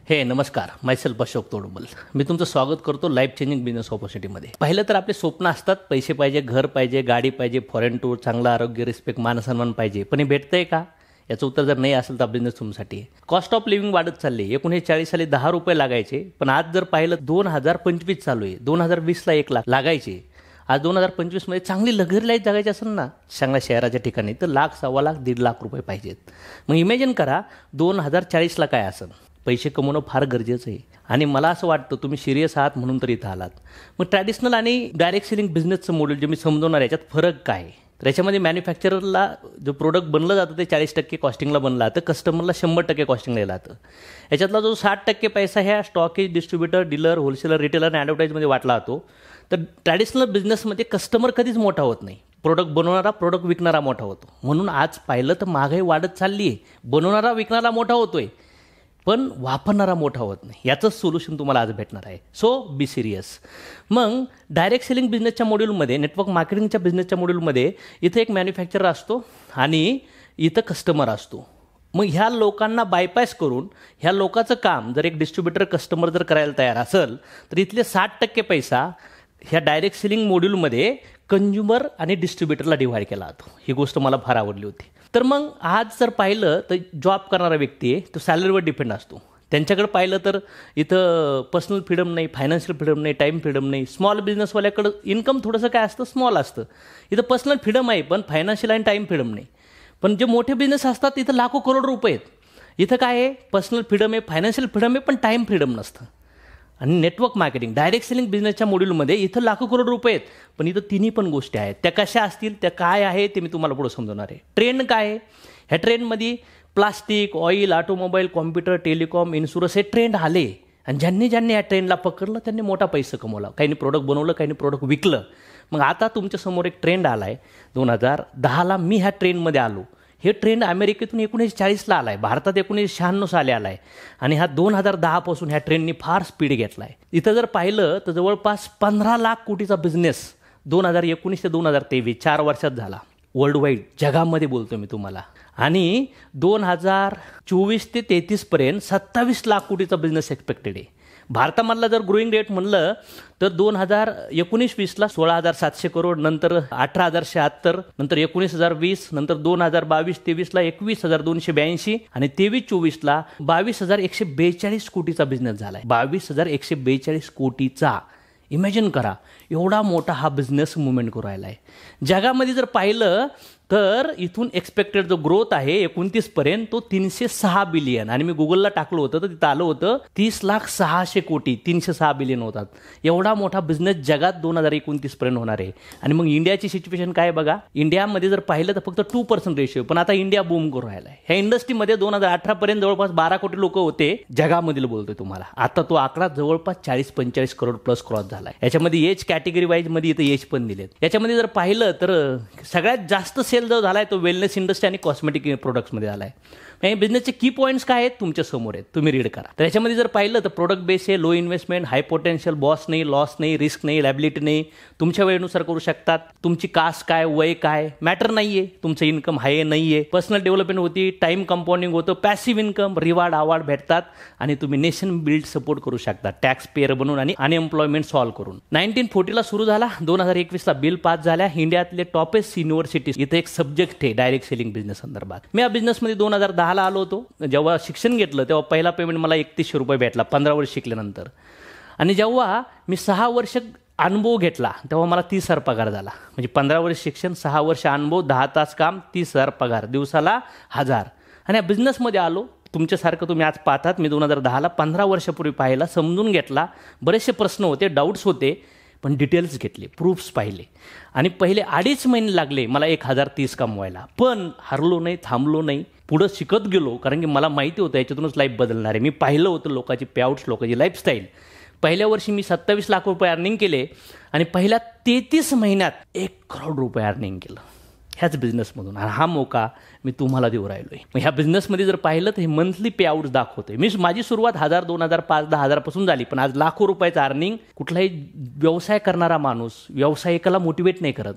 हे नमस्कार, मायसेल्फ अशोक तोडुबल. मी तुमचं स्वागत करतो लाईफ चेंजिंग बिझनेस ऑपॉर्च्युनिटीमध्ये. पहिलं तर आपले स्वप्न असतात, पैसे पाहिजे, घर पाहिजे, गाडी पाहिजे, फॉरेन टूर, चांगलं आरोग्य, रिस्पेक्ट, मानसन्मान पाहिजे. पण हे भेटतंय का? याचं उत्तर जर नाही असेल तर बिझनेस तुमच्यासाठी. कॉस्ट ऑफ लिव्हिंग वाढत चालली. 1940 साली 10 रुपये लागायचे, पण आज जर पाहिलं 2025 चालू आहे. 2020ला 1 लाख लागायचे. आज 2025 मध्ये चांगली लक्झरी लाईफ जगायची असेल ना चांगल्या शहराच्या ठिकाणी तर लाख, सव्वा लाख, 1.5 लाख रुपये पाहिजेत. मग इमॅजिन करा 2040ला काय असेल. पैसे कमवणं फार गरजेचं आहे आणि मला असं वाटतं तुम्ही सिरियस आहात म्हणून तर इथं आलात. मग ट्रॅडिशनल आणि डायरेक्ट सेलिंग बिझनेसचं मॉडेल जे मी समजवणार याच्यात फरक काय आहे. तर याच्यामध्ये मॅन्युफॅक्चररला जो प्रोडक्ट बनलं जातं ते 40% कॉस्टिंगला बनलं जातं, कस्टमरला 100% कॉस्टिंगला जातं. याच्यातला जो 60% पैसा ह्या stockage, distributor, dealer, wholesaler, retailer आणि ॲडव्हर्टाईजमध्ये वाटला जातो. तर ट्रॅडिशनल बिझनेसमध्ये कस्टमर कधीच मोठा होत नाही. प्रोडक्ट बनवणारा, प्रोडक्ट विकणारा मोठा होतो. म्हणून आज पाहिलं तर महागाई वाढत चालली आहे. बनवणारा, विकणारा मोठा होतोय पण वापरणारा मोठा होत नाही. याचंच सोल्युशन तुम्हाला आज भेटणार आहे. So be serious. मग डायरेक्ट सेलिंग बिझनेसच्या मॉड्यूलमध्ये, नेटवर्क मार्केटिंगच्या बिझनेसच्या मॉड्यूलमध्ये इथं एक मॅन्युफॅक्चरर असतो आणि इथं कस्टमर असतो. मग ह्या लोकांना बायपास करून ह्या लोकांचं काम जर एक डिस्ट्रीब्युटर, कस्टमर जर करायला तयार असेल तर इथले 60% पैसा ह्या डायरेक्ट सेलिंग मॉड्यूलमध्ये कंझ्युमर आणि डिस्ट्रीब्युटरला डिव्हाइड केला जातो. ही गोष्ट मला फार आवडली होती. तर मग आज जर पाहिलं तर जॉब करणारा व्यक्ती आहे तो सॅलरीवर डिपेंड असतो. त्यांच्याकडे पाहिलं तर इथं पर्सनल फ्रीडम नाही, फायनान्शियल फ्रीडम नाही, टाईम फ्रीडम नाही. स्मॉल बिझनेसवाल्याकडं इन्कम थोडंसं काय असतं, स्मॉल असतं. इथं पर्सनल फ्रीडम आहे पण फायनान्शियल आणि टाईम फ्रीडम नाही. पण जे मोठे बिझनेस असतात तिथं लाखो करोड रुपये आहेत. इथं काय आहे, पर्सनल फ्रीडम आहे, फायनान्शियल फ्रीडम आहे पण टाईम फ्रीडम नसतं. आणि नेटवर्क मार्केटिंग, डायरेक्ट सेलिंग बिझनेसच्या मॉड्यूलमध्ये इथं लाखो करोड रुपये आहेत पण इथं तिन्ही पण गोष्टी आहेत. त्या कशा असतील, त्या काय आहे ते मी तुम्हाला पुढे समजवणार आहे. ट्रेंड काय आहे, ह्या ट्रेंडमध्ये plastic, oil, automobile, computer, telecom, insurance हे ट्रेंड आले आणि ज्यांनी या ट्रेंडला पकडलं त्यांनी मोठा पैसा कमवला. काहींनी प्रोडक्ट बनवलं, काहींनी प्रोडक्ट विकलं. मग आता तुमच्यासमोर एक ट्रेंड आला आहे. 2010ला मी ह्या ट्रेंडमध्ये आलो. हे ट्रेंड अमेरिकेतून 1940ला आला आहे, भारतात 1996 साली आला आहे आणि हा 2010पासून ह्या ट्रेंडनी फार स्पीड घेतला आहे. इथं जर पाहिलं तर जवळपास 15 लाख कोटीचा बिझनेस 2019 ते 2023 4 वर्षात झाला. वर्ल्ड वाईड जगामध्ये बोलतो मी तुम्हाला. आणि 2024 ते 33पर्यंत 27 लाख कोटीचा बिझनेस एक्सपेक्टेड आहे. भारतामधला जर ग्रोईंग रेट म्हणलं तर 2019-20ला 16,700 करोड, नंतर 18,076, नंतर 19,020, नंतर 2022-23ला 21,282 आणि 23-24ला 22,142 कोटीचा बिझनेस झाला आहे. 22,142 कोटीचा. इमॅजिन करा एवढा मोठा हा बिझनेस मुवमेंट करू राहिला आहे. जगामध्ये जर पाहिलं तर इथून एक्सपेक्टेड जो ग्रोथ आहे 29पर्यंत तो 306 बिलियन. आणि मी गुगलला टाकलं होतं तर तिथं आलं होतं 30,06,000 कोटी, 306 बिलियन होतात. एवढा मोठा बिझनेस जगात 2029पर्यंत होणार आहे. आणि मग इंडियाची सिच्युएशन काय बघा. इंडियामध्ये जर पाहिलं तर फक्त 2% रेशिओ, पण आता इंडिया बूम करू राहिला आहे. ह्या इंडस्ट्रीमध्ये 2018पर्यंत जवळपास 12 कोटी लोक होते जगामधील बोलतोय तुम्हाला. आता तो आकडा जवळपास 40-45 करोड प्लस क्रॉस झाला आहे. याच्यामध्ये एज कॅटेगरी वाईज मध्ये इथं एज पण दिलेत. याच्यामध्ये जर पाहिलं तर सगळ्यात जास्त सेल जो झाला आहे तो वेलनेस इंडस्ट्री आणि कॉस्मेटिक प्रोडक्ट्समध्ये झाला आहे. हे बिझनेसचे की पॉईंट्स काय आहेत तुमच्या समोर आहेत, तुम्ही रीड करा. तर याच्यामध्ये जर पाहिलं तर प्रोडक्ट बेस आहे, लो इन्व्हेस्टमेंट, हाय पोटेन्शियल, बॉस नाही, लॉस नाही, रिस्क नाही, लायबिलिटी नाही, तुमच्या वेळेनुसार करू शकतात. तुमची कास्ट काय, वय काय मॅटर नाहीये, तुमचं इन्कम आहे नाहीये, पर्सनल डेव्हलपमेंट होती, टाइम कंपाऊंडिंग होतं, पॅसिव्ह इन्कम, रिवॉर्ड अवॉर्ड भेटतात आणि तुम्ही नेशन बिल्ड सपोर्ट करू शकता टॅक्स पेअर बनून आणि अनएम्प्लॉयमेंट सॉल्व्ह करून. 1940ला सुरू झाला, 2021ला बिल पास झाल्या. इंडियातले टॉपेस्ट युनिव्हर्सिटीज इथे एक सब्जेक्ट आहे डायरेक्ट सेलिंग बिझनेस संदर्भात. मी या बिझनेसमध्ये 2010ला आलो होतो. जेव्हा शिक्षण घेतलं तेव्हा पहिला पेमेंट मला 3100 रुपये भेटला 15 वर्ष शिकल्यानंतर. आणि जेव्हा मी 6 वर्ष अनुभव घेतला तेव्हा मला 30,000 पगार झाला. म्हणजे 15 वर्ष शिक्षण, 6 वर्ष अनुभव, 10 तास काम, 30,000 पगार, दिवसाला 1000. आणि या बिझनेसमध्ये आलो. तुमच्यासारखं तुम्ही आज पाहतात. मी 2010ला 15 वर्षापूर्वी पाहिला, समजून घेतला. बरेचसे प्रश्न होते, डाऊट्स होते, पण डिटेल्स घेतले, प्रूफ्स पाहिले आणि पहिले 2.5 महिने लागले मला 1,030 कमवायला. पण हरलो नाही, थांबलो नाही, पुढं शिकत गेलो. कारण की मला माहिती होतं याच्यातूनच लाईफ बदलणार आहे. मी पाहिलं होतं लोकांची पेआउट्स, लोकांची लाईफस्टाईल. पहिल्या वर्षी मी 27 लाख रुपये अर्निंग केले आणि पहिल्या 33 महिन्यात 1 करोड रुपये अर्निंग केलं ह्याच बिझनेसमधून. आणि हा मौका मी तुम्हाला देऊ राहिलो आहे. मग ह्या बिझनेसमध्ये जर पाहिलं तर हे मंथली पेआउट्स दाखवते. माझी सुरुवात 1,000, 2,000, 5,000, 10,000 पासून झाली. पण आज लाखो रुपयाचं अर्निंग. कुठलाही व्यवसाय करणारा माणूस व्यवसायिकाला मोटिवेट नाही करत,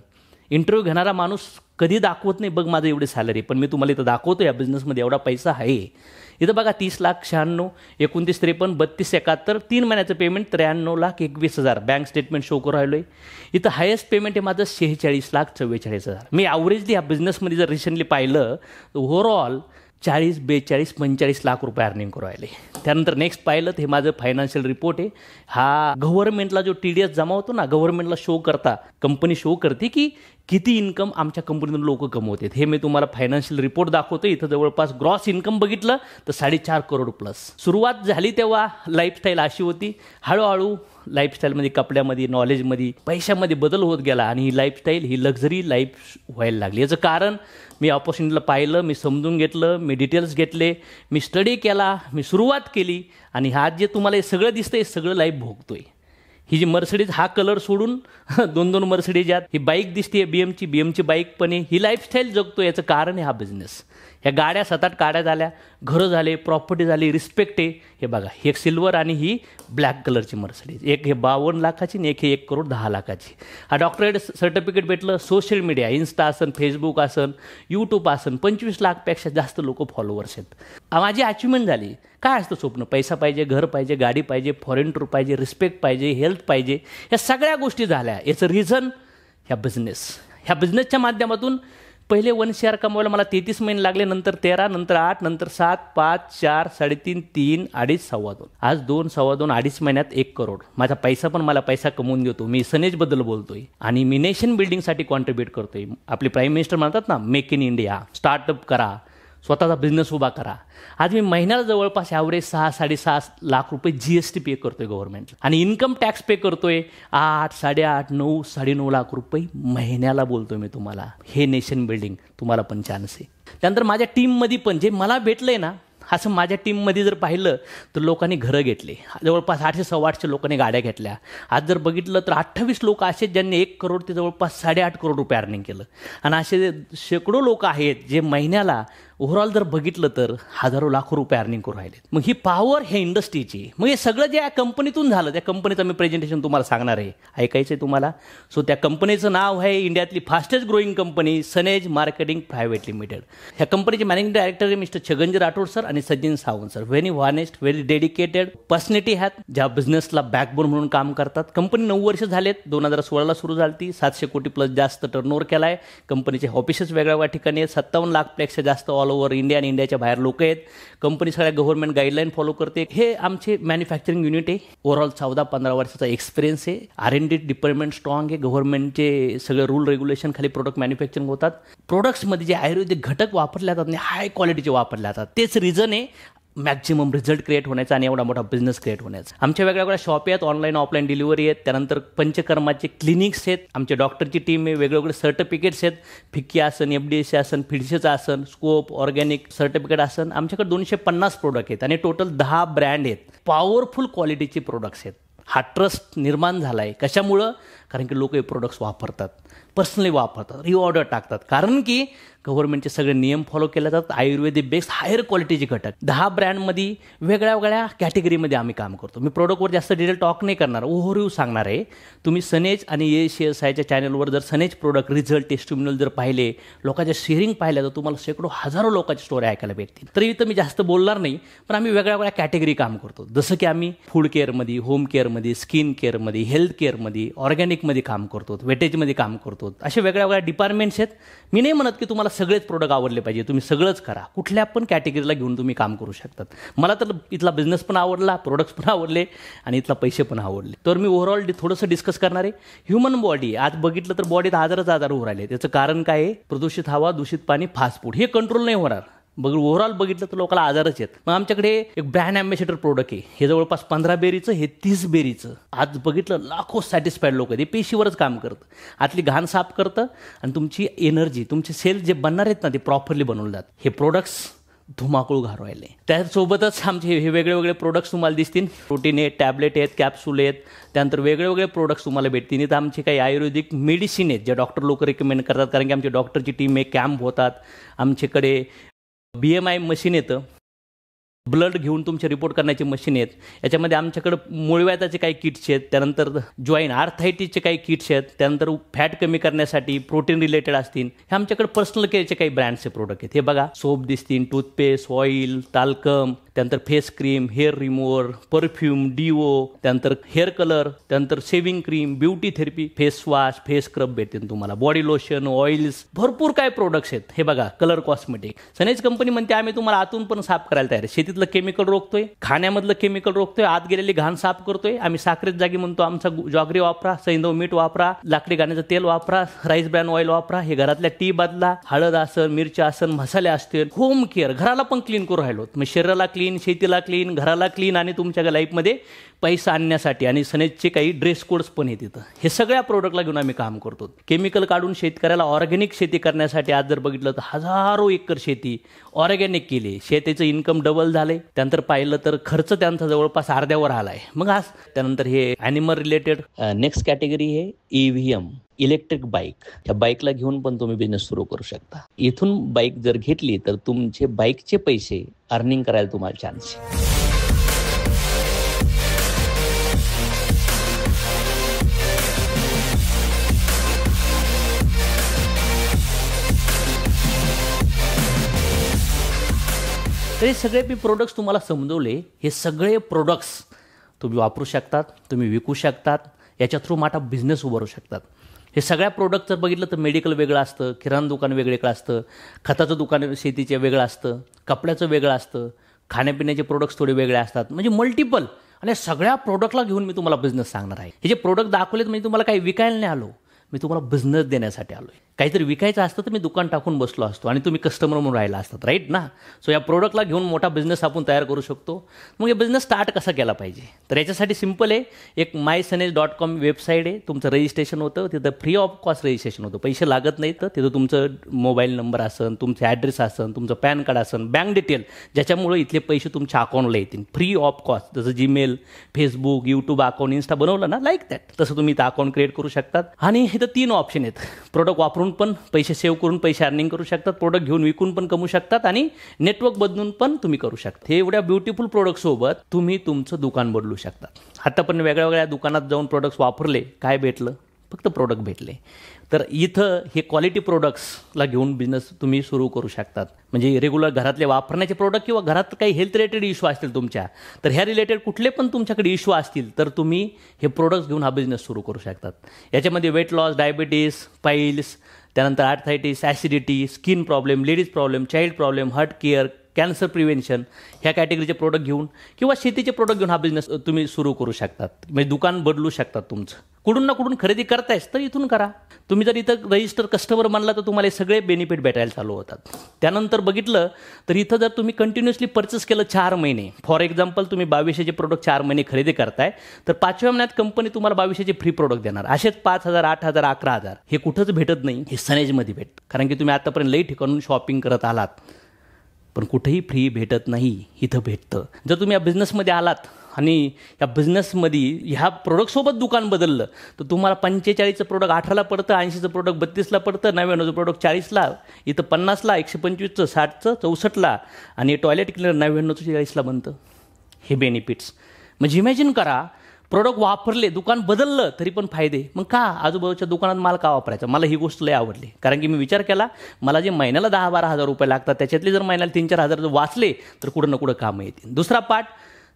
इंटरव्ह्यू घेणारा माणूस कधी दाखवत नाही बघ माझं एवढी सॅलरी, पण मी तुम्हाला इथं दाखवतो या बिझनेसमध्ये एवढा पैसा आहे. इथं बघा 30,96,000, 29,53, 32,71, 3 महिन्याचं पेमेंट 93,21,000 बँक स्टेटमेंट शो करू राहिलो आहे. इथं हायेस्ट पेमेंट आहे माझं 46,44,000. मी ॲव्हरेजली ह्या बिझनेसमध्ये जर रिसेंटली पाहिलं तर ओव्हरऑल 40, 42, 45 लाख रुपये अर्निंग करू राहिले. त्यानंतर नेक्स्ट पाहिलं तर हे माझं फायनान्शियल रिपोर्ट आहे. हा गव्हर्नमेंटला जो TDS जमा होतो ना, गव्हर्नमेंटला शो करता, कंपनी शो करते की किती इन्कम आमच्या कंपनीतून लोक कमवतात. हे मी तुम्हाला फायनान्शियल रिपोर्ट दाखवतो. इथं जवळपास ग्रॉस इन्कम बघितलं तर 4.5 करोड प्लस. सुरुवात झाली तेव्हा लाईफस्टाईल अशी होती. हळूहळू लाईफस्टाईलमध्ये, कपड्यामध्ये, नॉलेजमध्ये, पैशामध्ये बदल होत गेला आणि ही लाईफस्टाईल ही लक्झरी लाईफ व्हायला लागली. याचं कारण मी ऑपॉर्च्युनिटीला पाहिलं, मी समजून घेतलं, मी डिटेल्स घेतले, मी स्टडी केला, मी सुरुवात केली आणि आज जे तुम्हाला हे सगळं दिसतं हे सगळं लाईफ भोगतोय. ही जी मर्सिडीज हा कलर सोडून 2 मर्सिडीज आहेत, ही बाईक दिसते BMची बाईक पण आहे, ही लाईफस्टाईल जगतो. याचं कारण आहे हा बिझनेस. ह्या गाड्या 7-8 गाड्या झाल्या, घरं झाले, प्रॉपर्टी झाली, रिस्पेक्ट आहे. हे बघा, ही एक सिल्वर आणि ही ब्लॅक कलरची मर्सिडीज. एक हे 52 लाखाची आणि एक हे 1,10,00,000ची. हा डॉक्टरेट सर्टिफिकेट भेटलं. सोशल मीडिया, इन्स्टा असन, फेसबुक असन, यूट्यूब असन, 25 लाखपेक्षा जास्त लोक फॉलोअर्स आहेत. माझी अचिव्हमेंट झाली. काय असतं स्वप्न? पैसा पाहिजे, घर पाहिजे, गाडी पाहिजे, फॉरेन टूर पाहिजे, रिस्पेक्ट पाहिजे, हेल्थ पाहिजे. या सगळ्या गोष्टी झाल्या. याचं रिझन ह्या बिझनेसच्या माध्यमातून पहिले 1 शेअर कमवायला मला 33 महिने लागले, नंतर 13, नंतर 8, नंतर 7, 5, 4, 3.5, 3, 2.5, 2.25. आज 2, 2.25, 2.5 महिन्यात 1 करोड. माझा पैसा पण मला पैसा कमवून देतो. मी सनेजबद्दल बोलतोय आणि मी नेशन बिल्डिंगसाठी कॉन्ट्रीब्यूट करतोय. आपले प्राईम मिनिस्टर म्हणतात ना, मेक इन इंडिया, स्टार्टअप करा, स्वतःचा बिझनेस उभा करा. आज मी महिन्याला जवळपास ॲव्हरेज 6-6.5 लाख रुपये GST पे करतोय गव्हर्नमेंटला आणि इन्कम टॅक्स पे करतोय 8, 8.5, 9, 9.5 लाख रुपये महिन्याला. बोलतोय मी तुम्हाला. हे नेशन बिल्डिंग तुम्हाला पण चान्स आहे. त्यानंतर माझ्या टीममध्ये पण जे मला भेटलंय ना, असं माझ्या टीममध्ये जर पाहिलं तर लोकांनी घरं घेतले. जवळपास 800-850 लोकांनी गाड्या घेतल्या. आज जर बघितलं तर 28 लोक असे ज्यांनी 1 करोड ते जवळपास 8.5 करोड रुपये अर्निंग केलं. आणि असे शेकडो लोक आहेत जे महिन्याला ओव्हरऑल जर बघितलं तर हजारो लाखो रुपये अर्निंग करून राहिले. मग ही पॉवर ह्या इंडस्ट्रीची. मग हे सगळं जे या कंपनीतून झालं, त्या कंपनीचं मी प्रेझेंटेशन तुम्हाला सांगणार आहे. ऐकायचं आहे तुम्हाला? सो त्या कंपनीचं नाव आहे इंडियातली फास्टेस्ट ग्रोईंग कंपनी सनेज मार्केटिंग प्रायव्हेट लिमिटेड. ह्या कंपनीचे मॅनेजिंग डायरेक्टर आहे मिस्टर छगनजी राठोड सर आणि Sajjan Sawant sir. Very honest, very dedicated personality आहेत ज्या बिझनेसला बॅकबोन म्हणून काम करतात. कंपनी 9 वर्ष झालेत. 2016ला सुरू झाली. 700 कोटी प्लस जास्त टर्नओव्हर केला आहे. कंपनीचे ऑफिसेस वेगवेगळ्या ठिकाणी आहेत. 57 लाखपेक्षा जास्त ऑल ओव्हर इंडिया आणि इंडियाच्या बाहेर लोक आहेत. कंपनी सगळ्या गव्हर्नमेंट गाईडलाईन फॉलो करते. हे आमचे मॅन्युफॅक्चरिंग युनिट आहे. ओव्हरऑल 14-15 वर्षाचा एक्सपिरियन्स आहे. R&D डिपार्टमेंट स्ट्रॉंग आहे. गव्हर्नमेंटचे सगळे रूल रेग्युलेशन खाली प्रोडक्ट मॅन्युफॅक्चरिंग होतात. प्रोडक्ट्समध्ये जे आयुर्वेदिक घटक वापरले जातात हाय क्वालिटीचे वापरले जातात. तेच रिझन आहे मॅक्झिमम रिझल्ट क्रिएट होण्याचा आणि एवढा मोठा बिझनेस क्रिएट होण्याचा. आमच्या वेगवेगळ्या शॉप आहेत, ऑनलाईन ऑफलाईन डिलिव्हरी आहेत. त्यानंतर पंचकर्माचे क्लिनिक्स आहेत. आमच्या डॉक्टरची टीम आहे. वेगवेगळे सर्टिफिकेट्स आहेत. फिक्की आसन, FDSA आसन, फिडशेचं आसन, स्कोप, ऑर्गॅनिक सर्टिफिकेट आसन. आमच्याकडे 250 प्रोडक्ट आहेत आणि टोटल 10 ब्रँड आहेत. पॉवरफुल क्वालिटीचे प्रोडक्ट्स आहेत. हा ट्रस्ट निर्माण झाला आहे. कशामुळं? कारण की लोक हे प्रोडक्ट्स वापरतात, पर्सनली वापरतात, रिऑर्डर टाकतात. कारण की गव्हर्नमेंटचे सगळे नियम फॉलो केले जातात. आयुर्वेदिक बेस्ड हायर क्वालिटीचे घटक 10 ब्रँडमध्ये वेगळ्या वेगळ्या कॅटेगरीमध्ये आम्ही काम करतो. मी प्रोडक्टवर जास्त डिटेल टॉक नाही करणार, ओव्हरव्ह्यू सांगणार आहे. तुम्ही सनेज आणि ACSIच्या चॅनलवर जर सनेज प्रोडक्ट रिझल्ट टेस्टिमोनियल जर पाहिले, लोकांच्या शेअरिंग पाहिल्या तर तुम्हाला शेकडो हजारो लोकांची स्टोरी ऐकायला भेटतील. तरी इथं मी जास्त बोलणार नाही, पण आम्ही वेगळ्या वेगळ्या कॅटेगरी काम करतो. जसं की आम्ही फूड केअरमध्ये, होम केअरमध्ये, स्किन केअरमध्ये, हेल्थ केअरमध्ये, ऑर्गॅनिकमध्ये काम करतो, वेटेजमध्ये काम करतो. असे वेगळ्या वेगळ्या डिपार्टमेंट्स आहेत. मी नाही म्हणत की तुम्हाला सगळेच प्रोडक्ट आवडले पाहिजे. तुम्ही सगळंच करा. कुठल्या पण कॅटेगरीला घेऊन तुम्ही काम करू शकतात. मला तर इथला बिझनेस पण आवडला, प्रोडक्ट्स पण आवडले आणि इथला पैसे पण आवडले. तर मी ओव्हरऑल थोडंसं डिस्कस करणार आहे. ह्युमन बॉडी आज बघितलं तर बॉडीत आजार होऊ राहिले. त्याचं कारण काय आहे? प्रदूषित हवा, दूषित पाणी, फास्ट फूड. हे कंट्रोल नाही होणार. ओव्हरऑल बघितलं तर लोकांना आजारच आहेत. मग आमच्याकडे एक ब्रँड अँबॅसेडर प्रोडक्ट आहे. हे जवळपास 15 बेरीचं, हे 30 बेरीचं. आज बघितलं लाखो सॅटिस्फाईड लोक आहेत. हे पेशीवरच काम करतं. आतली घाण साफ करतं आणि तुमची एनर्जी, तुमचे सेल्स जे बनणार आहेत ना, ते प्रॉपरली बनवले जातात. हे प्रोडक्ट्स धुमाकूळ घालवायले. त्यासोबतच आमचे हे वेगळे वेगळे प्रोडक्ट्स तुम्हाला दिसतील. प्रोटीन आहेत, टॅबलेट आहेत, कॅप्सूल आहेत. त्यानंतर वेगळे वेगळे प्रोडक्ट्स तुम्हाला भेटतील. इथं आमचे काही आयुर्वेदिक मेडिसिन आहेत, ज्या डॉक्टर लोक रिकमेंड करतात. कारण की आमची डॉक्टरची टीम आहे, कॅम्प होतात. आमच्याकडे BMI मशीन येतं. ब्लड घेऊन तुमचे रिपोर्ट करण्याची मशीन आहेत. याच्यामध्ये आमच्याकडे मूळव्याधाचे काही किट्स आहेत, त्यानंतर जॉईन आर्थायटिसचे काही किट्स आहेत, त्यानंतर फॅट कमी करण्यासाठी प्रोटीन रिलेटेड असतील. हे आमच्याकडे पर्सनल केअरचे काही ब्रँडचे प्रोडक्ट आहेत. हे बघा, सोप दिसतील, टूथपेस्ट, ऑइल, टाल्कम, त्यानंतर face cream, hair remover, perfume, deo, त्यानंतर हेअर कलर, त्यानंतर shaving cream, beauty therapy, face wash, face scrub भेटतील तुम्हाला, बॉडी लोशन, ऑइल्स, भरपूर काय प्रोडक्ट्स आहेत. हे बघा, कलर कॉस्मेटिक. सनेज कंपनी म्हणते आम्ही तुम्हाला आतून पण साफ करायला तयार आहे. शेतीतलं केमिकल रोखतोय, खाण्यामधलं केमिकल रोखतोय, आत गेलेली घाण साफ करतोय. आम्ही साखरेत जागी म्हणतो आमचा जॉगरी वापरा, सैंधव मीठ वापरा, लाकडी घाण्याचं तेल वापरा, राईस ब्रँड ऑइल वापरा, हे घरातल्या टी बदला, हळद असन, मिरच्या असन, मसाले असतील. होम केअर, घराला पण क्लीन करू राहिलो. मग शरीराला क्लीन, शेतीला क्लीन, घराला क्लीन आणि तुमच्या लाईफमध्ये पैसा आणण्यासाठी. आणि सनेजचे काही ड्रेस कोड्स पण आहेत तिथं. हे सगळ्या प्रोडक्टला घेऊन आम्ही काम करतो. केमिकल काढून शेतकऱ्याला ऑर्गॅनिक शेती करण्यासाठी आज जर बघितलं तर हजारो एकर शेती ऑर्गॅनिक केली. शेतीचं इन्कम डबल झाले. त्यानंतर पाहिलं तर खर्च त्यांचा जवळपास अर्ध्यावर आलाय. मग आज त्यानंतर हे ॲनिमल रिलेटेड नेक्स्ट कॅटेगरी आहे EVM, इलेक्ट्रिक बाईक. त्या बाईकला घेऊन पण तुम्ही बिझनेस सुरू करू शकता. इथून बाईक जर घेतली तर तुमचे बाईकचे पैसे अर्निंग करायला तुम्हाला चान्स. तर हे सगळे मी प्रोडक्ट्स तुम्हाला समजवले. हे सगळे प्रोडक्ट्स तुम्ही वापरू शकतात, तुम्ही विकू शकतात, याच्या थ्रू मोठा बिझनेस उभारू शकतात. हे सगळ्या प्रोडक्ट जर बघितलं तर मेडिकल वेगळं असतं, किराणा दुकान वेगळं असतं, खताचं दुकान शेतीचे वेगळं असतं, कपड्याचं वेगळं असतं, खाण्यापिण्याचे प्रोडक्ट्स थोडे वेगळे असतात. म्हणजे मल्टिपल. आणि सगळ्या प्रोडक्टला घेऊन मी तुम्हाला बिझनेस सांगणार आहे. हे जे प्रोडक्ट दाखवलेत म्हणजे तुम्हाला काही विकायला नाही आलो, मी तुम्हाला बिझनेस देण्यासाठी आलो आहे. काहीतरी विकायचं असतं तर मी दुकान टाकून बसलो असतो आणि तुम्ही कस्टमर म्हणून राहिला असतात, राईट ना. सो या प्रोडक्टला घेऊन मोठा बिझनेस आपण तयार करू शकतो. मग हे बिझनेस स्टार्ट कसा केला पाहिजे तर याच्यासाठी सिम्पल आहे. एक mySanej.com वेबसाईट आहे. तुमचं रजिस्ट्रेशन होतं, तिथं फ्री ऑफ कॉस्ट रजिस्ट्रेशन होतं, पैसे लागत नाही. तर तिथं तुमचं मोबाईल नंबर असन, तुमचं ॲड्रेस असन, तुमचं पॅन कार्ड असन, बँक डिटेल, ज्याच्यामुळे इथले पैसे तुमच्या अकाउंटला येतील फ्री ऑफ कॉस्ट. जसं Gmail, Facebook, YouTube account, Insta बनवलं ना लाईक दॅट, तसं तुम्ही इथं अकाउंट क्रिएट करू शकतात. आणि इथं 3 ऑप्शन आहेत. प्रोडक्ट वापरून पण पैसे सेव्ह करून पैसे अर्निंग करू शकतात, प्रोडक्ट घेऊन विकून पण कमवू शकतात, आणि नेटवर्क बदलून पण तुम्ही करू शकता. हे एवढ्या ब्युटिफुल प्रोडक्टसोबत तुम्ही तुमचं दुकान बदलू शकता. आता पण वेगळ्या दुकानात जाऊन प्रोडक्ट्स वापरले, काय भेटलं? फक्त प्रोडक्ट भेटले. तर इथं हे क्वालिटी प्रोडक्ट्सला घेऊन बिझनेस तुम्ही सुरू करू शकतात. म्हणजे रेग्युलर घरातले वापरण्याचे प्रोडक्ट किंवा घरात काही हेल्थ रिलेटेड इश्यू असतील तुमच्या, तर ह्या रिलेटेड कुठले पण तुमच्याकडे इश्यू असतील तर तुम्ही हे प्रोडक्ट्स घेऊन हा बिझनेस सुरू करू शकतात. याच्यामध्ये वेट लॉस, डायबिटीज, पाईल्स, त्यानंतर arthritis, acidity, skin problem, ladies problem, child problem, heart care, cancer prevention, ह्या कॅटेगरीचे प्रोडक्ट घेऊन किंवा शेतीचे प्रोडक्ट घेऊन हा बिझनेस तुम्ही सुरू करू शकतात. म्हणजे दुकान बदलू शकतात तुमचं. कुठून ना कुठून खरेदी करतायच तर इथून करा. तुम्ही जर इथं रजिस्टर कस्टमर बनला तर तुम्हाला हे सगळे बेनिफिट भेटायला चालू होतात. त्यानंतर बघितलं तर इथं जर तुम्ही कंटिन्युअसली परचेस केलं 4 महिने, फॉर एक्झाम्पल तुम्ही 2200चे प्रोडक्ट 4 महिने खरेदी करताय, तर 5व्या महिन्यात कंपनी तुम्हाला 2200चे फ्री प्रोडक्ट देणार. असेच 5000, 8000, 11000 हे कुठंच भेटत नाही, हे सनेजमध्ये भेटतं. कारण की तुम्ही आतापर्यंत लई ठिकाणून शॉपिंग करत आलात, पण कुठेही फ्री भेटत नाही, इथं भेटतं. जर तुम्ही या बिझनेसमध्ये आलात आणि या बिझनेसमध्ये ह्या प्रोडक्टसोबत दुकान बदललं तर तुम्हाला 45चं प्रोडक्ट 18ला पडतं, 80चं प्रोडक्ट 32ला पडतं, 99चं प्रोडक्ट 40ला, इथं 50ला, 125चं 60चं 64ला, आणि टॉयलेट क्लिनर 99चं 40ला बनतं. हे बेनिफिट्स. म्हणजे इमॅजिन करा, प्रोडक्ट वापरले, दुकान बदललं तरी पण फायदे. मग का आजूबाजूच्या दुकानात माल का वापरायचा? मला ही गोष्ट लय आवडली. कारण की मी विचार केला, मला जे महिन्याला 10-12 हजार रुपये लागतात त्याच्यातले जर महिन्याला 3-4 हजार जर वाचले तर कुठं ना कुठं कामं येतील. दुसरा पार्ट,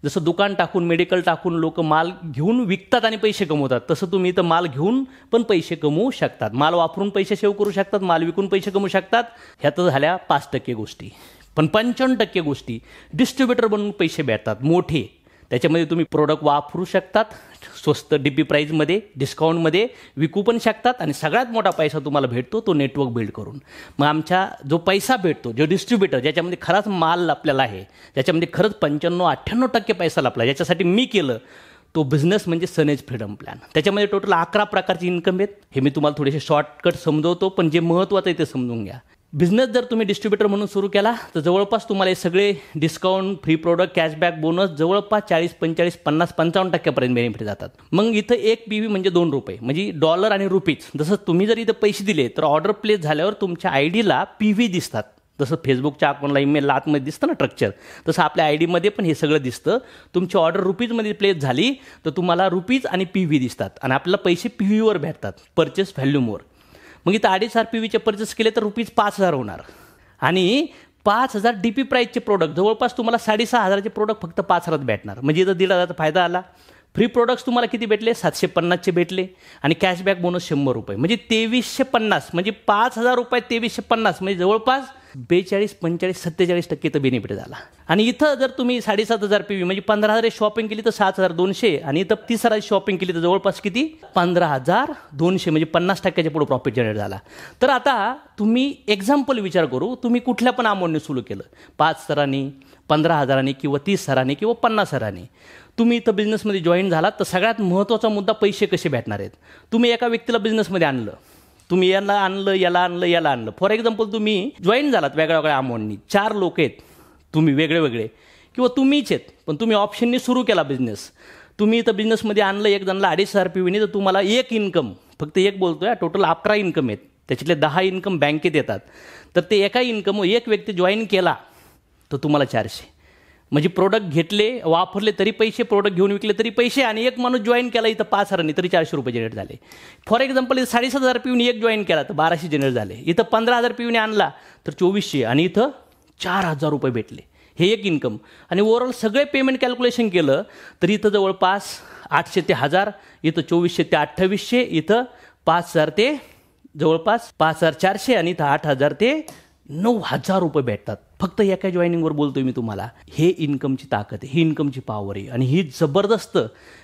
जसं दुकान टाकून, मेडिकल टाकून लोक माल घेऊन विकतात आणि पैसे कमवतात, तसं तुम्ही इथं माल घेऊन पण पैसे कमवू शकतात. माल वापरून पैसे सेव्ह करू शकतात, माल विकून पैसे कमवू शकतात. ह्या तर झाल्या 5% गोष्टी. पण 55% गोष्टी डिस्ट्रीब्युटर बनून पैसे भेटतात मोठे. त्याच्यामध्ये तुम्ही प्रोडक्ट वापरू शकतात, स्वस्त DP प्राईजमध्ये, डिस्काउंटमध्ये विकू पण शकतात, आणि सगळ्यात मोठा पैसा तुम्हाला भेटतो तो नेटवर्क बिल्ड करून. मग आमच्या जो पैसा भेटतो, जो डिस्ट्रीब्युटर, ज्याच्यामध्ये खराच माल आपल्याला आहे, ज्याच्यामध्ये खरंच 95-98% पैसा आपला, ज्याच्यासाठी मी केलं तो बिझनेस म्हणजे सनेज फ्रीडम प्लॅन. त्याच्यामध्ये टोटल 11 प्रकारची इन्कम आहेत. हे मी तुम्हाला थोडेसे शॉर्टकट समजवतो, पण जे महत्त्वाचं आहे ते समजून घ्या. बिझनेस जर तुम्ही डिस्ट्रीब्युटर म्हणून सुरू केला तर जवळपास तुम्हाला हे सगळे discount, free product, cashback, bonus जवळपास 40, 45, 50, 55% बेनिफिट जातात. मग इथं एक PV म्हणजे $2, म्हणजे डॉलर आणि रुपीज. जसं तुम्ही जर इथं पैसे दिले तर ऑर्डर प्लेस झाल्यावर तुमच्या IDला PV दिसतात. जसं फेसबुकच्या अकाउंटला ईमेलला आतमध्ये दिसतं ना स्ट्रक्चर, तसं आपल्या आय डीमध्ये पण हे सगळं दिसतं. तुमची ऑर्डर रुपीजमध्ये प्लेस झाली तर तुम्हाला रुपीज आणि पी व्ही दिसतात आणि आपल्याला पैसे पी व्हीवर भेटतात, परचेस व्हॅल्यूमवर. मग इथं 2,500 पी व्हीचे परचेस केले तर रुपीज 5,000 होणार आणि 5,000 डी पी प्राईजचे प्रोडक्ट, जवळपास तुम्हाला 6,500चे प्रोडक्ट फक्त 5,000 भेटणार. म्हणजे इथं 1,500चा फायदा आला. फ्री प्रोडक्ट्स तुम्हाला किती भेटले? 750चे भेटले आणि कॅशबॅक बोनस 100 रुपये, म्हणजे 2,350. म्हणजे 5,000 रुपये 2,350, म्हणजे जवळपास 42, 45, 47% तर बेनिफिट झाला. आणि इथं जर तुम्ही 7,500 पी व्ही म्हणजे 15,000 शॉपिंग केली तर 7,200 आणि इथं 30,000 शॉपिंग केली तर जवळपास किती? 15,200, म्हणजे 50%च्या पुढे प्रॉफिट जनरेट झाला. तर आता तुम्ही एक्झाम्पल विचार करू, तुम्ही कुठल्या पण अमाऊंटने सुरू केलं, 5,000, 15,000 किंवा 30,000 किंवा 50,000. तुम्ही इथं बिझनेसमध्ये जॉईन झालात तर सगळ्यात महत्त्वाचा मुद्दा पैसे कसे भेटणार आहेत. तुम्ही एका व्यक्तीला बिझनेसमध्ये आणलं, तुम्ही याला आणलं, याला आणलं. फॉर एक्झाम्पल तुम्ही जॉईन झालात वेगळ्या वेगळ्या अमाऊंटनी, 4 लोक आहेत तुम्ही वेगळे किंवा तुम्हीच आहेत, पण तुम्ही ऑप्शननी सुरू केला बिझनेस. तुम्ही इथं बिझनेसमध्ये आणलं एक जणाला 2,500 पी व्हीने, तर तुम्हाला एक इन्कम, फक्त एक बोलतोय, टोटल 11 इन्कम आहेत, त्याच्यातले 10 इन्कम बँकेत येतात. तर ते एका इन्कम एक व्यक्ती जॉईन केला तर तुम्हाला 400. म्हणजे प्रोडक्ट घेतले, वापरले तरी पैसे, प्रोडक्ट घेऊन विकले तरी पैसे, आणि एक माणूस जॉईन केला इथं 5,000 तरी 400 रुपये जनरेट झाले. फॉर एक्झाम्पल इथं 7,500 पी व्हीने एक जॉईन केला तर 1,200 जनरेट झाले. इथं 15,000 पी व्हीने आणला तर 2,400 आणि इथं 4,000 रुपये भेटले. हे एक इन्कम. आणि ओव्हरऑल सगळे पेमेंट कॅल्क्युलेशन केलं तर इथं जवळपास 800 ते 1,000, इथं 2,400 ते 2,800, इथं 5,000 ते जवळपास 5,400 आणि इथं 8,000 ते 9,000 रुपये भेटतात. फक्त एका जॉईनिंगवर बोलतोय मी तुम्हाला. हे इन्कमची ताकद आहे, ही इन्कमची पॉवर आहे आणि ही जबरदस्त.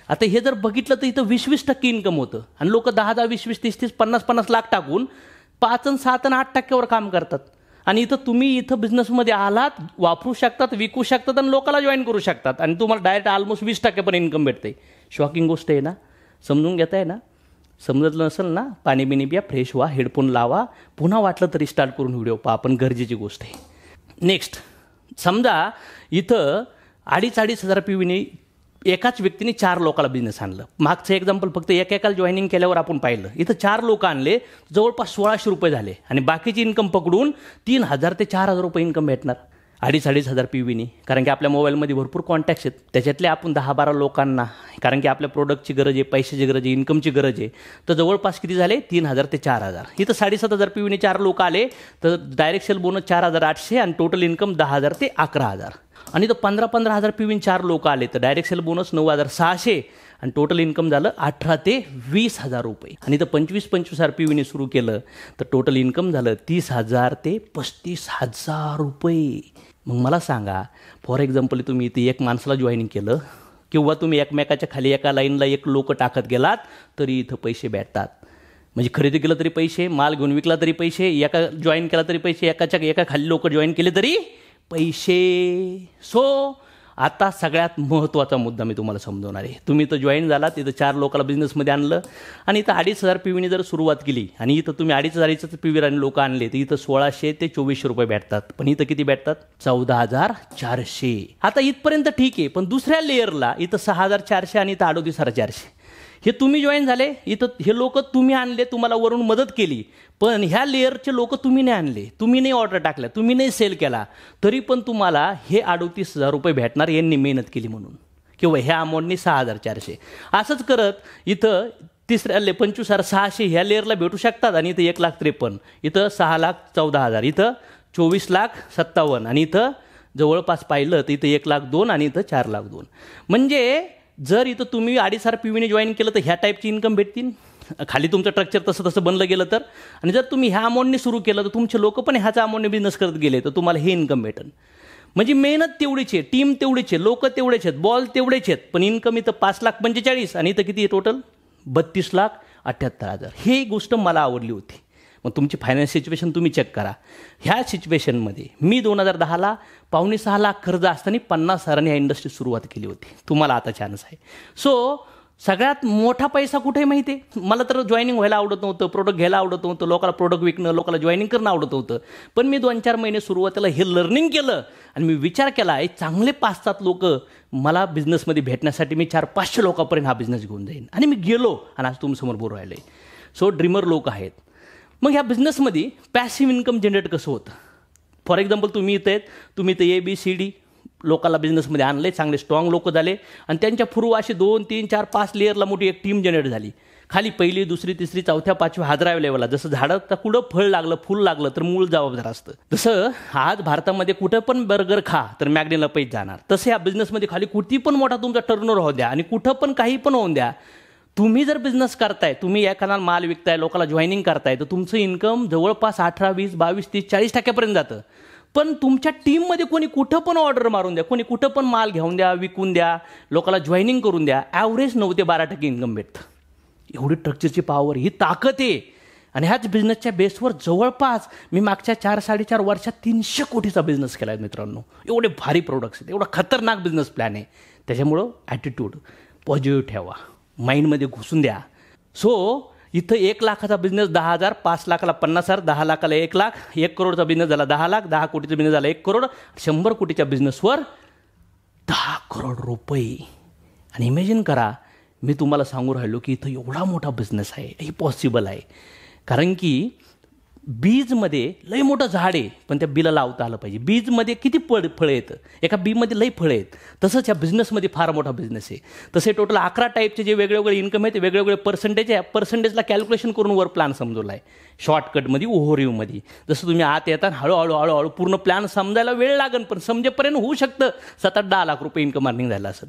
आता हे जर बघितलं तर इथं 20-20% इन्कम होतं आणि लोक 10-10, 20-20, 30-30, 50-50 लाख टाकून 5 आणि 7 आणि 8% काम करतात. आणि इथं तुम्ही इथं बिझनेसमध्ये आलात, वापरू शकतात, विकू शकतात आणि लोकांना जॉईन करू शकतात आणि तुम्हाला डायरेक्ट ऑलमोस्ट 20% पण इन्कम भेटते. शॉकिंग गोष्ट आहे ना? समजून घेताय ना? समजलं नसेल ना, पाणी बिणी प्या, फ्रेश व्हा, हेडफोन लावा, पुन्हा वाटलं तरी स्टार्ट करून व्हिडिओ पहा, पण गरजेची गोष्ट आहे. नेक्स्ट, समजा इथं 2,500 पी व्हीने एकाच व्यक्तीने 4 लोकांना बिझनेस आणलं. मागचं एक्झाम्पल फक्त एकेकाला जॉईनिंग केल्यावर आपण पाहिलं. इथं 4 लोक आणले, जवळपास 1,600 रुपये झाले आणि बाकीची इन्कम पकडून 3,000 ते 4,000 रुपये इन्कम भेटणार 2,500 पी व्हीने. कारण की आपल्या मोबाईलमध्ये भरपूर कॉन्टॅक्ट्स आहेत, त्याच्यातले आपण 10-12 लोकांना, कारण की आपल्या प्रोडक्टची गरज आहे, पैशाची गरज आहे, इन्कमची गरज आहे, तर जवळपास किती झाले? 3,000 ते 4,000. इथं 7,500 पी व्हीने 4 लोक आले तर डायरेक्ट सेल बोनस 4,800 आणि टोटल इन्कम 10,000 ते 11,000. आणि इथं 15,000 पी व्हीने 4 लोक आले तर डायरेक्ट सेल बोनस 9,600 आणि टोटल इन्कम झालं 18,000 ते 20,000 रुपये. आणि इथं 25,000 पी व्हीने सुरू केलं तर टोटल इन्कम झालं 30,000 ते 35,000 रुपये. मग मला सांगा, फॉर एक्झाम्पल तुम्ही इथे एक माणसाला जॉईनिंग केलं किंवा तुम्ही एकमेकाच्या खाली एका लाईनला एक लोक टाकत गेलात तरी इथं पैसे भेटतात. म्हणजे खरेदी केलं तरी पैसे, माल घेऊन विकला तरी पैसे, एका जॉईन केला तरी पैसे, एका खाली लोक जॉईन केले तरी पैसे. सो आता सगळ्यात महत्त्वाचा मुद्दा मी तुम्हाला समजवणार आहे. तुम्ही इथं जॉईन झालात, इथं 4 लोकांना बिझनेसमध्ये आणलं आणि इथं 2,500 पी व्हीने जर सुरुवात केली आणि इथं तुम्ही 2,500 पी व्ही आणि लोक आणले तर इथं 1,600 ते 2,400 रुपये भेटतात. पण इथं किती भेटतात? 14,400. आता इथपर्यंत ठीक आहे, पण दुसऱ्या लेअरला इथं 6,400 आणि इथं 38,400. हे तुम्ही जॉईन झाले, इथं हे लोक तुम्ही आणले, तुम्हाला वरून मदत केली, पण ह्या लेअरचे लोक तुम्ही नाही आणले, तुम्ही नाही ऑर्डर टाकल्या, तुम्ही नाही सेल केला, तरी पण तुम्हाला हे 38,000 रुपये भेटणार, यांनी मेहनत केली म्हणून, किंवा ह्या अमाऊंटनी 6,400. असंच करत इथं तिसऱ्या 25,600 ह्या लेअरला भेटू शकतात आणि इथं 1,53,000, इथं 6,14,000, इथं 24,57,000 आणि इथं जवळपास पाहिलं तर इथं 1,02,000 आणि इथं 4,02,000. म्हणजे जर इथं तुम्ही 2,500 पी व्हीने जॉईन केलं तर ह्या टाईपची इन्कम भेटतील. खाली तुमचं स्ट्रक्चर तसं बनलं गेलं तर. आणि जर तुम्ही ह्या अमाऊंटने सुरू केलं तर तुमचे लोक पण ह्याचा अमाऊंटने बिझनेस करत गेले तर तुम्हाला हे इन्कम भेटेल. म्हणजे मेहनत तेवढीच आहे, टीम तेवढीच आहे, लोक तेवढेच आहेत, बॉल तेवढेच आहेत, पण इन्कम इथं 5,45,000 आणि इथं किती आहे टोटल? 32,78,000. ही गोष्ट मला आवडली होती. मग तुमची फायनान्स सिच्युएशन तुम्ही चेक करा. ह्या सिच्युएशनमध्ये मी 2010ला 5.6 लाख खर्च असताना 50,000 या इंडस्ट्रीत सुरुवात केली होती. तुम्हाला आता चान्स आहे. सो सगळ्यात मोठा पैसा कुठे माहिती आहे? मला तर जॉईनिंग व्हायला आवडत नव्हतं, प्रोडक्ट घ्यायला आवडत नव्हतं, लोकांना प्रोडक्ट विकणं, लोकांना जॉईनिंग करणं आवडत होतं. पण मी 2-4 महिने सुरुवातीला हे लर्निंग केलं आणि मी विचार केला, हे चांगले 5-7 लोक मला बिझनेसमध्ये भेटण्यासाठी मी 400-500 लोकांपर्यंत हा बिझनेस घेऊन जाईन. आणि मी गेलो आणि आज तुमच्यासमोर बोलू राहिले. सो ड्रीमर लोक आहेत. मग ह्या बिझनेसमध्ये पॅसिव्ह इन्कम जनरेट कसं होतं? फॉर एक्झाम्पल तुम्ही इथे आहेत, तुम्ही इथे ABCD लोकांना बिझनेसमध्ये आणले, चांगले स्ट्रॉंग लोक झाले आणि त्यांच्या पूर्व अशी 2, 3, 4, 5 लेअरला मोठी एक टीम जनरेट झाली. खाली पहिली, दुसरी, तिसरी, चौथ्या, पाचव्या, 11व्या लेवलला जसं झाडं तर कुठं फळ लागलं, फूल लागलं तर मूळ जबाबदार असतं. तसं आज भारतामध्ये कुठं पण बर्गर खा तर मॅगडीला पैसे जाणार. तसं या बिझनेसमध्ये खाली किती पण मोठा तुमचा टर्नओव्हर होऊ द्या आणि कुठं पण काही पण होऊन द्या, तुम्ही जर बिझनेस करताय, तुम्ही एखादा माल विकताय, लोकांना जॉईनिंग करताय, तर तुमचं इन्कम जवळपास 18, 20, 22, 30, 40% जातं. पण तुमच्या टीममध्ये कोणी कुठं पण ऑर्डर मारून द्या, कोणी कुठं पण माल घेऊन द्या, विकून द्या, लोकांना जॉईनिंग करून द्या, ॲव्हरेज 9 ते 12% इन्कम भेटतं. एवढी स्ट्रक्चरची पॉवर, ही ताकद आहे. आणि ह्याच बिझनेसच्या बेसवर जवळपास मी मागच्या 4-4.5 वर्षात 300 कोटीचा बिझनेस केला आहे मित्रांनो. एवढे भारी प्रोडक्ट्स आहेत, एवढा खतरनाक बिझनेस प्लॅन आहे. त्याच्यामुळं ॲटिट्यूड पॉझिटिव्ह ठेवा, माइंडमध्ये घुसून द्या. सो इथं 1 लाखाचा बिझनेस 10,000, 5 लाखाला 50,000, 10 लाखाला 1 लाख, 1 करोडचा बिझनेस झाला 10 लाख, 10 कोटीचा बिझनेस झाला 1 करोड, 100 कोटीच्या बिझनेसवर 10 करोड रुपये. आणि इमॅजिन करा, मी तुम्हाला सांगू राहिलो की इथं एवढा मोठा बिझनेस आहे, हे पॉसिबल आहे. कारण की बीजमध्ये लई मोठं झाड आहे, पण त्या बीला लावता आलं पाहिजे. बीजमध्ये किती फळं येतं, एका बीमध्ये लई फळं आहेत. तसंच या बिझनेसमध्ये फार मोठा बिझनेस आहे. तसे टोटल 11 टाईपचे जे वेगवेगळे इन्कम आहे ते वेगवेगळे पर्सेंटेज आहे. पर्सेंटेजला कॅल्क्युलेशन करून वर प्लॅन समजवला आहे, शॉर्टकटमध्ये, ओव्हरव्ह्यूमध्ये. जसं तुम्ही आत येतात हळूहळू पूर्ण प्लॅन समजायला वेळ लागेल, पण समजेपर्यंत होऊ शकतं 7-10 लाख रुपये इन्कम अर्निंग झालं असेल.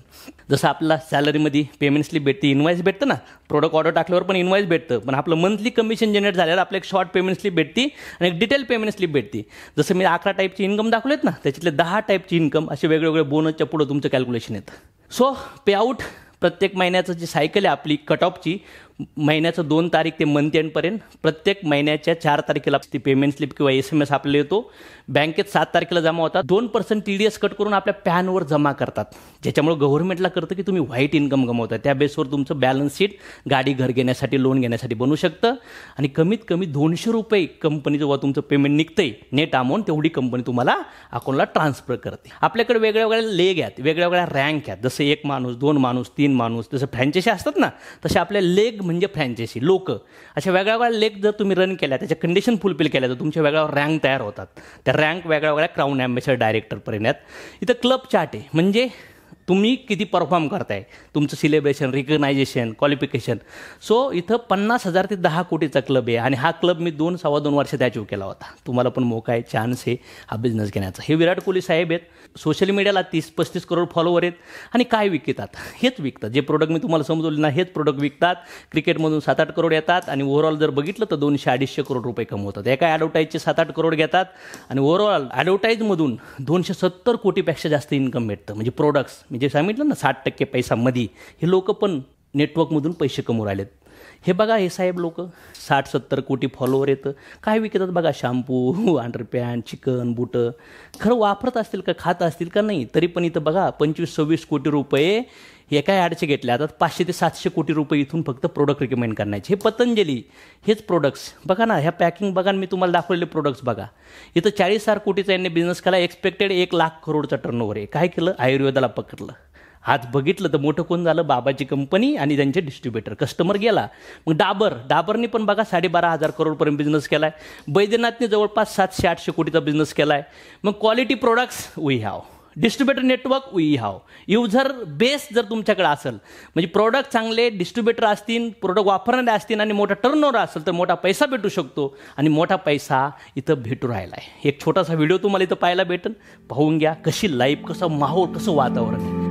जसं आपला सॅलरीमध्ये पेमेंट स्लिप भेटते, इन्व्हॉइस भेटतं ना, प्रोडक्ट ऑर्डर टाकल्यावर पण इन्व्हॉइस भेटतं, पण आपलं मंथली कमिशन जनरेट झाल्यावर आपलं एक शॉर्ट पेमेंट स्लिप भेटते आणि एक डिटेल पेमेंट स्लिप भेटते. जसं मी 11 टाईपची इन्कम दाखवलेत ना, त्याच्यातले 10 टाईपची इन्कम असे वेगवेगळे बोनसच्या पुढं तुमचं कॅल्क्युलेशन येतं. सो पेआउट प्रत्येक महिन्याचं जी सायकल आहे आपली कट ऑफची, महिन्याचं 2 तारीख ते मंथ एंडपर्यंत, प्रत्येक महिन्याच्या 4 तारखेला ती पेमेंट स्लिप किंवा SMS आपल्याला येतो. बँकेत 7 तारखेला जमा होतात. 2% TDS कट करून आपल्या पॅनवर जमा करतात, ज्याच्यामुळे गव्हर्नमेंटला करतं की तुम्ही व्हाईट इन्कम गमावता. त्या बेसवर तुमचं बॅलन्स शीट गाडी, घर घेण्यासाठी, लोन घेण्यासाठी बनू शकतं. आणि कमीत कमी 200 रुपये कंपनी जेव्हा तुमचं पेमेंट निघतंय नेट अमाऊंट, तेवढी कंपनी तुम्हाला अकाउंटला ट्रान्सफर करते. आपल्याकडे वेगवेगळ्या लेग आहेत, वेगवेगळ्या रँक आहेत. जसं 1 माणूस, 2 माणूस, 3 माणूस, जसं फ्रँचायसी असतात ना, तसे आपल्या लेग म्हणजे फ्रँचायसी लोक. अशा वेगवेगळ्या लेग जर तुम्ही रन केल्या, त्याच्या कंडिशन फुलफिल केल्या, तर तुमच्या वेगवेगळ्या रँक तयार होतात. त्या रँक वेगवेगळ्या क्राऊन ॲम्बेसडर डायरेक्टरपर्यंत. इथं क्लब चार्ट आहे, म्हणजे तुम्ही किती परफॉर्म करताय, तुमचं सिलेब्रेशन, रिकग्नायझेशन, क्वालिफिकेशन. सो इथं 50,000 ते 10 कोटीचा क्लब आहे. आणि हा क्लब मी 2-2.25 वर्षात अचीव केला होता. तुम्हाला पण मोका आहे, चान्स आहे हा बिझनेस घेण्याचा. हे विराट कोहली साहेब आहेत, सोशल मीडियाला 30-35 करोड फॉलोवर आहेत. आणि काय विकतात, हेच विकतात. जे प्रोडक्ट मी तुम्हाला समजवले ना, हेच प्रोडक्ट विकतात. क्रिकेटमधून 7-8 करोड येतात आणि ओव्हरऑल जर बघितलं तर 200-250 करोड रुपये कमवतात. एका ॲडव्हर्टाईजचे 7-8 करोड घेतात आणि ओव्हरऑल ॲडव्हर्टाईजमधून 270 कोटीपेक्षा जास्त इन्कम भेटतं. म्हणजे प्रोडक्ट्स, म्हणजे सांगितलं ना 60% पैसामध्ये, हे लोक पण नेटवर्कमधून पैसे कमवून राहिलेत. हे बघा, हे साहेब लोक 60-70 कोटी फॉलोवर येतं. काय विकतात बघा, शॅम्पू, अंडरपॅन्ट, चिकन, बुटं. खरं वापरत असतील का, खात असतील का नाही, तरी पण इथं बघा 25-26 कोटी रुपये एका ॲडचे घेतले. आता 500 ते 700 कोटी रुपये इथून फक्त प्रोडक्ट रिकमेंड करण्याचे. हे पतंजली, हेच प्रोडक्ट्स बघा ना, ह्या पॅकिंग बघा, मी तुम्हाला दाखवलेले प्रोडक्ट्स बघा. इथं 40,000 कोटीचा यांनी बिझनेस केला, एक्सपेक्टेड 1 लाख करोडचा टर्नओव्हर आहे. काय केलं, आयुर्वेदाला पकडलं. आज बघितलं तर मोठं कोण झालं, बाबाची कंपनी आणि त्यांचे डिस्ट्रीब्युटर. कस्टमर गेला. मग डाबरनी पण बघा 12,500 करोडपर्यंत बिझनेस केला आहे. बैद्यनाथने जवळपास 700-800 कोटीचा बिझनेस केला आहे. मग quality products we have, distributor network we have, user base जर तुमच्याकडे असेल, म्हणजे प्रोडक्ट चांगले, डिस्ट्रीब्युटर असतील, प्रोडक्ट वापरणारे असतील आणि मोठा टर्नओव्हर असेल, तर मोठा पैसा भेटू शकतो. आणि मोठा पैसा इथं भेटू राहिला आहे. एक छोटासा व्हिडिओ तुम्हाला इथं पाहायला भेटेल, पाहून घ्या कशी लाईफ, कसं माहोल, कसं वातावरण आहे.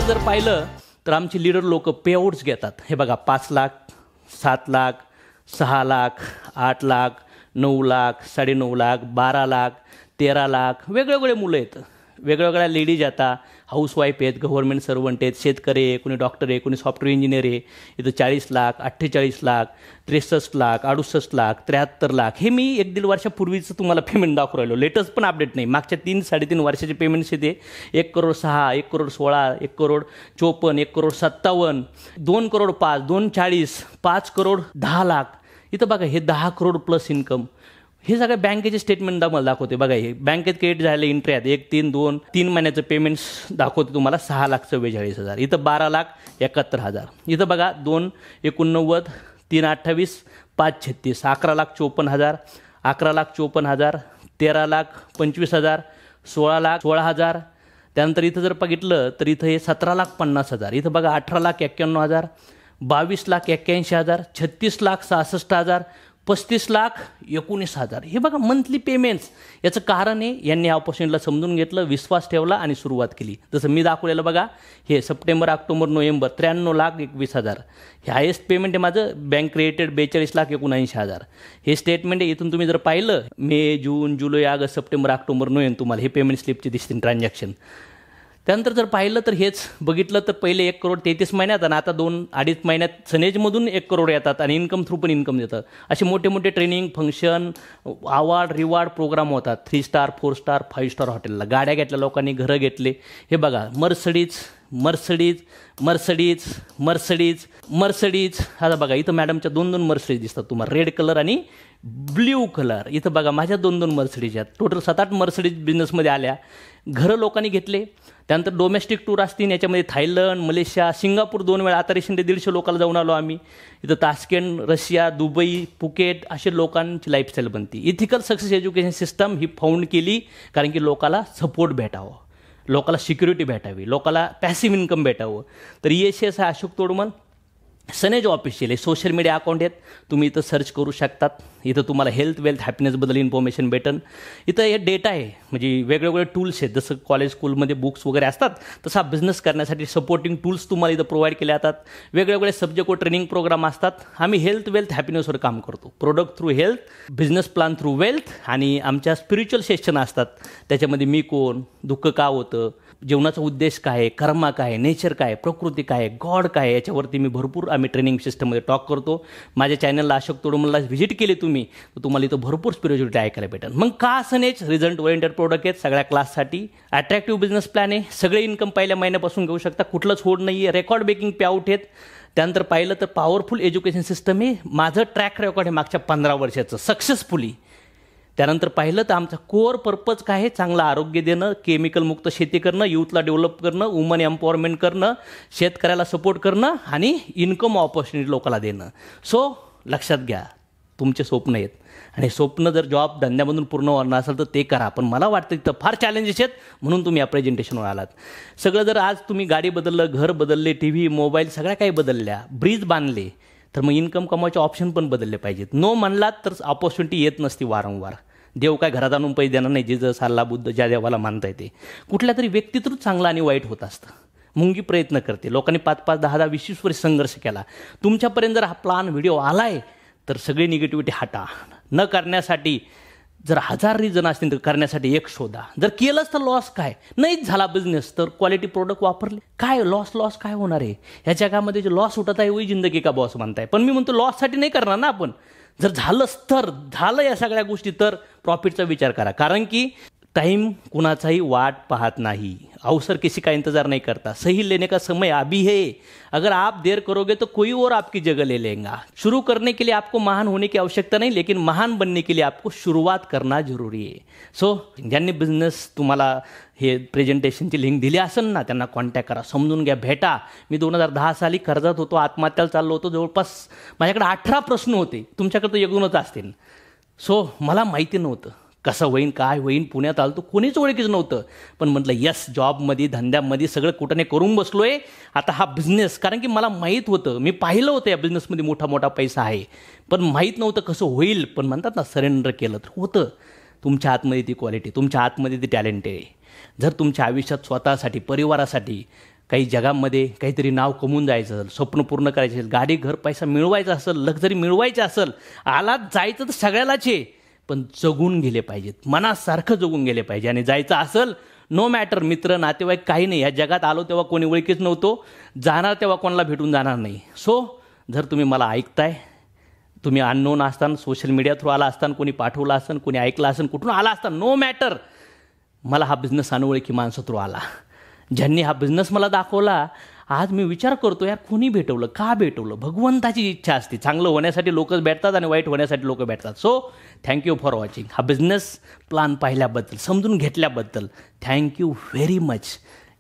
जर पाहिलं तर आमचे लीडर लोक पेआउट्स घेतात. हे बघा 5 लाख, 7 लाख, 6 लाख, 8 लाख, 9 लाख, 9.5 लाख, 12 लाख, 13 लाख. वेगवेगळे मुलं आहेत, वेगवेगळ्या लेडीज आता हाऊसवाईफ आहेत, गव्हर्नमेंट सर्वंट आहेत, शेतकरी आहे, कोणी डॉक्टर आहे, कोणी सॉफ्टवेअर इंजिनियर आहे. इथं 40 लाख, 48 लाख, 63 लाख, 68 लाख, 73 लाख. हे मी 1-1.5 वर्षापूर्वीचं तुम्हाला पेमेंट दाखवू राहिलो. लेटेस्ट पण अपडेट नाही. मागच्या 3-3.5 वर्षाचे पेमेंट्स येते. 1,06,00,000, 1,16,00,000, 1,54,00,000, 1,57,00,000, 2,05,00,000, 2,40,00,000, 5,10,00,000. इथं बघा हे 10 करोड प्लस इन्कम. हे सगळं बँकेचे स्टेटमेंट मला दाखवते. बघा हे बँकेत क्रेडिट झाले एंट्री आहेत. 1-3-2-3 महिन्याचं पेमेंट्स दाखवते तुम्हाला 6,44,000. इथं 12,71,000. इथं बघा 2,89,000, 3,28,000, 5,36,000, 11,54,000, 11,54,000, 13,25,000, 16,16,000. त्यानंतर इथं जर बघितलं तर इथं हे 17,50,000. इथं बघा 18,91,000, 22,81,000, 36,66,000, 35,19,000. हे बघा मंथली पेमेंट्स. याचं कारण आहे यांनी ऑपॉर्च्युनिटीला समजून घेतलं, विश्वास ठेवला आणि सुरुवात केली. जसं मी दाखवलेलं बघा हे सप्टेंबर, ऑक्टोबर, नोव्हेंबर 93,21,000. हे हायेस्ट पेमेंट आहे माझं. Bank credited 42,79,000. हे स्टेटमेंट आहे. इथून तुम्ही जर पाहिलं मे, जून, जुलै, ऑगस्ट, सप्टेंबर, ऑक्टोबर, नोव्हेंबर तुम्हाला हे पेमेंट स्लिपचे दिसतील ट्रान्झॅक्शन. त्यानंतर जर पाहिलं तर हेच बघितलं तर पहिले 1,33 महिन्यात आणि आता 2-2.5 महिन्यात सनेजमधून 1 करोड येतात आणि इन्कम थ्रू पण इन्कम देतं. असे मोठे मोठे training, function, award, reward programme होतात. 3 स्टार, 4 स्टार, 5 स्टार हॉटेलला. गाड्या घेतल्या लोकांनी, घरं घेतले. हे बघा Mercedes, Mercedes, Mercedes, Mercedes, Mercedes. आता बघा इथं मॅडमच्या 2-2 मर्सडीज दिसतात तुम्हाला, रेड कलर आणि ब्ल्यू कलर. इथं बघा माझ्या 2-2 मर्सडीज आहेत. टोटल 7-8 मर्सडीज बिझनेसमध्ये आल्या. घरं लोकांनी घेतले. त्यानंतर डोमेस्टिक टूर असतील, याच्यामध्ये थायलंड, मलेशिया, सिंगापूर 2 वेळा. आता रिसेंटली 150 लोकांना जाऊन आलो आम्ही. इथं तास्केंट, रशिया, दुबई, फुकेट असे लोकांची लाईफस्टाईल बनती. Ethical success education system he found केली कारण की लोकाला सपोर्ट भेटावं, लोकाला सिक्युरिटी भेटावी, लोकाला पॅसिव्ह इन्कम भेटावं. तर ESS आहे अशोक तोडमल. सनेज ऑफिशियल आहे. सोशल मीडिया अकाउंट आहेत, तुम्ही इथं सर्च करू शकतात. इथं तुम्हाला हेल्थ, वेल्थ, हॅपीनेसबद्दल इन्फॉर्मेशन भेटेल. इथं हे डेटा आहे, म्हणजे वेगवेगळे टूल्स आहेत. जसं कॉलेज स्कूलमध्ये बुक्स वगैरे असतात तसा बिझनेस करण्यासाठी सपोर्टिंग टूल्स तुम्हाला इथं प्रोव्हाइड केले जातात. वेगवेगळे सब्जेक्टवर ट्रेनिंग प्रोग्राम असतात. आम्ही हेल्थ, वेल्थ, हॅपीनेसवर काम करतो. Product through health, business plan through wealth. आणि आमच्या स्पिरिच्युअल सेशन असतात, त्याच्यामध्ये मी कोण, दुःख का होतं, जीवनाचा उद्देश काय आहे, कर्मा काय आहे, नेचर काय आहे, प्रकृती काय आहे, गॉड काय आहे, याच्यावरती मी भरपूर आम्ही ट्रेनिंग सिस्टममध्ये टॉक करतो. माझ्या चॅनलला अशोक तोडमलला व्हिजिट केली तुम्ही तर तुम्हाला इथं भरपूर स्पिरिच्युअलिटी ऐकायला भेटेल. मग का सनेज रिझल्ट ओरिएंटेड प्रोडक्ट आहेत सगळ्या क्लाससाठी. अट्रॅक्टिव्ह बिझनेस प्लॅन आहे. सगळे इन्कम पहिल्या महिन्यापासून घेऊ शकता, कुठलंच होड नाही आहे. रेकॉर्ड ब्रेकिंग पे आउट आहेत. त्यानंतर पाहिलं तर पॉवरफुल एज्युकेशन सिस्टम आहे. माझं ट्रॅक रेकॉर्ड आहे मागच्या 15 वर्षाचं सक्सेसफुली. त्यानंतर पाहिलं तर आमचा कोअर पर्पज काय आहे, चांगलं आरोग्य देणं, केमिकलमुक्त शेती करणं, यूथला डेव्हलप करणं, वुमन एम्पॉवरमेंट करणं, शेतकऱ्याला सपोर्ट करणं आणि इन्कम ऑपॉर्च्युनिटी लोकांना देणं. सो लक्षात घ्या, तुमचे स्वप्न आहेत आणि स्वप्न जर जॉब धंद्यामधून पूर्ण होणार असेल तर ते करा. पण मला वाटतं तिथं फार चॅलेंजेस आहेत, म्हणून तुम्ही या प्रेझेंटेशनवर आलात. सगळं जर आज तुम्ही गाडी बदललं, घर बदलले, TV, मोबाईल सगळ्या काही बदलल्या, ब्रिज बांधले, तर मग इन्कम कमवायचे ऑप्शन पण बदलले पाहिजेत. नो म्हणलात तर ऑपॉर्च्युनिटी येत नसती वारंवार. देव काय घरात आणून पैसे देणार नाही. जिजस, अल्ला, बुद्ध, ज्या देवाला मानता येते. कुठल्या तरी व्यक्तीतून चांगलं आणि वाईट होत असतं. मुंगी प्रयत्न करते. लोकांनी 5-5, 10-10, 20-20 वर्ष संघर्ष केला. तुमच्यापर्यंत जर हा प्लान व्हिडिओ आलाय तर सगळी निगेटिव्हिटी हटा. न करण्यासाठी जर 1000 रिझन असतील तर करण्यासाठी एक शोधा. जर केलंच तर लॉस काय, नाहीच झाला बिझनेस तर क्वालिटी प्रोडक्ट वापरले काय लॉस काय होणार आहे. ह्या जगामध्ये जे लॉस उठत आहे वही जिंदगी का बॉस म्हणताय. पण मी म्हणतो लॉससाठी नाही करणार ना आपण. जर झालंच तर झालं या सगळ्या गोष्टी तर प्रॉफिटचा विचार करा. कारण की टाइम कुणाचाही वाट पाहत नाही. अवसर किसी का इंतजार नहीं करता. सही लेने का समय अभी है. अगर आप देर करोगे तो कोई और आपकी जगह ले लेगा. शुरू करने के लिए आपको महान होने की आवश्यकता नहीं, लेकिन महान बनने के लिए आपको शुरुआत करना जरूरी आहे. सो ज्यांनी बिझनेस तुम्हाला हे प्रेझेंटेशनची लिंक दिली असेल ना त्यांना कॉन्टॅक्ट करा, समजून घ्या, भेटा. मी 2010 साली कर्जात होतो, आत्महत्याला चाललो होतो. जवळपास माझ्याकडे 18 प्रश्न होते. तुमच्याकडे तर 1-2च असतील. सो मला माहिती नव्हतं कसं होईन, काय होईन. पुण्यात आलो तर कोणीच ओळखीच नव्हतं. पण म्हटलं यस, जॉबमध्ये, धंद्यामध्ये सगळं कुठं नाही करून बसलोय. आता हा बिझनेस, कारण की मला माहीत होतं, मी पाहिलं होतं या बिझनेसमध्ये मोठा पैसा आहे, पण माहीत नव्हतं कसं होईल. पण म्हणतात ना, सरेंडर केलं तर होतं. तुमच्या आतमध्ये ती क्वालिटी, तुमच्या आतमध्ये ती टॅलेंट आहे. जर तुमच्या आयुष्यात स्वतःसाठी, परिवारासाठी काही जगामध्ये काहीतरी नाव कमवून जायचं असेल, स्वप्न पूर्ण करायचे असेल, गाडी घर पैसा मिळवायचा असेल, लक्झरी मिळवायचं असेल, आलात जायचं तर सगळ्यालाच आहे, पण जगून गेले पाहिजेत, मनासारखं जगून गेले पाहिजे. आणि जायचं असेल नो मॅटर मित्र नातेवाईक काही नाही, या जगात आलो तेव्हा कोणी ओळखीच नव्हतो, जाणार तेव्हा कोणाला भेटून जाणार नाही. सो जर तुम्ही मला ऐकताय, तुम्ही अननोन असताना सोशल मीडिया थ्रू आला असताना, कोणी पाठवला असेल, कोणी ऐकलं असेल, कुठून आला असता, नो मॅटर, मला हा बिझनेस अनोळखी माणसं थ्रू आला. ज्यांनी हा बिझनेस मला दाखवला, आज मी विचार करतो यार कोणी भेटवलं, का भेटवलं. भगवंताची इच्छा असते, चांगलं होण्यासाठी लोकच भेटतात आणि वाईट होण्यासाठी लोक भेटतात. So thank you for watching. हा बिझनेस प्लॅन पाहिल्याबद्दल, समजून घेतल्याबद्दल थँक्यू व्हेरी मच.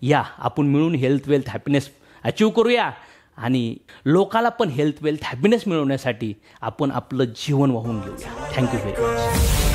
या आपण मिळून हेल्थ वेल्थ हॅपीनेस अचीव करूया आणि लोकाला पण हेल्थ वेल्थ हॅपीनेस मिळवण्यासाठी आपण आपलं जीवन वाहून घेऊया. Thank you very much.